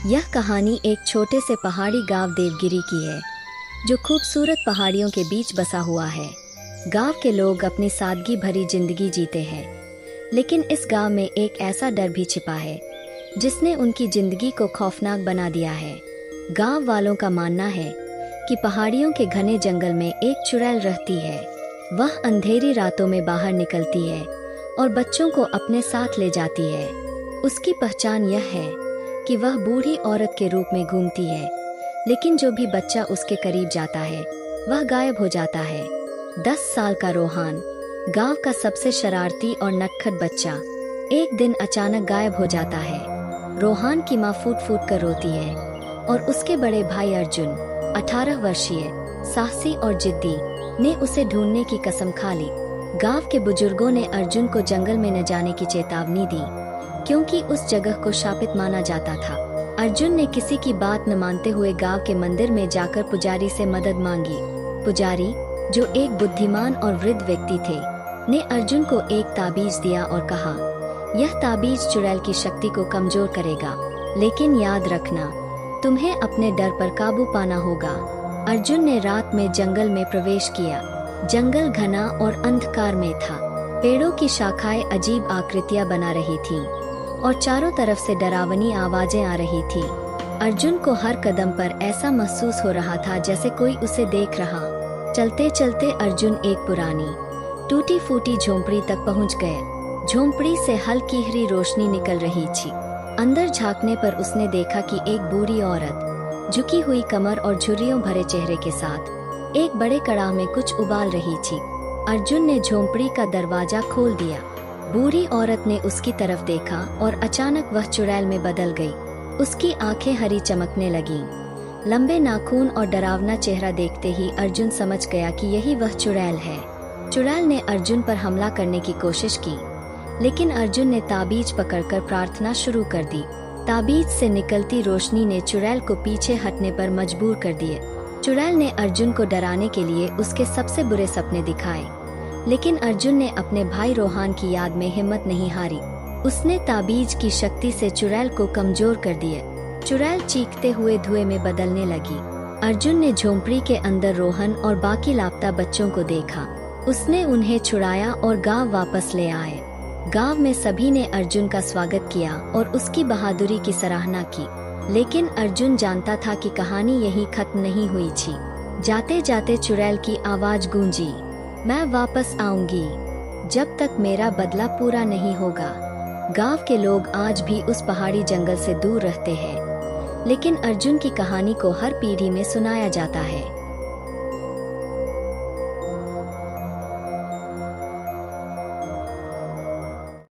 यह कहानी एक छोटे से पहाड़ी गांव देवगिरी की है, जो खूबसूरत पहाड़ियों के बीच बसा हुआ है। गांव के लोग अपनी सादगी भरी जिंदगी जीते हैं, लेकिन इस गांव में एक ऐसा डर भी छिपा है, जिसने उनकी जिंदगी को खौफनाक बना दिया है। गांव वालों का मानना है कि पहाड़ियों के घने जंगल में एक चुड़ैल रहती है। वह अंधेरी रातों में बाहर निकलती है और बच्चों को अपने साथ ले जाती है। उसकी पहचान यह है कि वह बूढ़ी औरत के रूप में घूमती है, लेकिन जो भी बच्चा उसके करीब जाता है वह गायब हो जाता है। 10 साल का रोहान, गांव का सबसे शरारती और नटखट बच्चा, एक दिन अचानक गायब हो जाता है। रोहान की मां फूट फूट कर रोती है और उसके बड़े भाई अर्जुन, 18 वर्षीय, साहसी और जिद्दी, ने उसे ढूंढने की कसम खा ली। गांव के बुजुर्गों ने अर्जुन को जंगल में न जाने की चेतावनी दी, क्योंकि उस जगह को शापित माना जाता था। अर्जुन ने किसी की बात न मानते हुए गांव के मंदिर में जाकर पुजारी से मदद मांगी। पुजारी, जो एक बुद्धिमान और वृद्ध व्यक्ति थे, ने अर्जुन को एक ताबीज दिया और कहा, यह ताबीज चुड़ैल की शक्ति को कमजोर करेगा, लेकिन याद रखना, तुम्हें अपने डर पर काबू पाना होगा। अर्जुन ने रात में जंगल में प्रवेश किया। जंगल घना और अंधकार में था। पेड़ों की शाखाएं अजीब आकृतियां बना रही थीं और चारों तरफ से डरावनी आवाजें आ रही थी। अर्जुन को हर कदम पर ऐसा महसूस हो रहा था जैसे कोई उसे देख रहा। चलते चलते अर्जुन एक पुरानी टूटी फूटी झोंपड़ी तक पहुंच गए। झोंपड़ी से हल्की हरी रोशनी निकल रही थी। अंदर झांकने पर उसने देखा कि एक बूढ़ी औरत, झुकी हुई कमर और झुर्रियों भरे चेहरे के साथ, एक बड़े कड़ाह में कुछ उबाल रही थी। अर्जुन ने झोंपड़ी का दरवाजा खोल दिया। बूढ़ी औरत ने उसकी तरफ देखा और अचानक वह चुड़ैल में बदल गई। उसकी आंखें हरी चमकने लगीं। लंबे नाखून और डरावना चेहरा देखते ही अर्जुन समझ गया कि यही वह चुड़ैल है। चुड़ैल ने अर्जुन पर हमला करने की कोशिश की, लेकिन अर्जुन ने ताबीज पकड़कर प्रार्थना शुरू कर दी। ताबीज से निकलती रोशनी ने चुड़ैल को पीछे हटने पर मजबूर कर दिए। चुड़ैल ने अर्जुन को डराने के लिए उसके सबसे बुरे सपने दिखाए, लेकिन अर्जुन ने अपने भाई रोहान की याद में हिम्मत नहीं हारी। उसने ताबीज की शक्ति से चुड़ैल को कमजोर कर दिया। चुड़ैल चीखते हुए धुएं में बदलने लगी। अर्जुन ने झोंपड़ी के अंदर रोहन और बाकी लापता बच्चों को देखा। उसने उन्हें छुड़ाया और गांव वापस ले आए। गांव में सभी ने अर्जुन का स्वागत किया और उसकी बहादुरी की सराहना की। लेकिन अर्जुन जानता था कि कहानी यहीं खत्म नहीं हुई थी। जाते जाते चुड़ैल की आवाज गूंजी, मैं वापस आऊंगी, जब तक मेरा बदला पूरा नहीं होगा। गांव के लोग आज भी उस पहाड़ी जंगल से दूर रहते हैं, लेकिन अर्जुन की कहानी को हर पीढ़ी में सुनाया जाता है।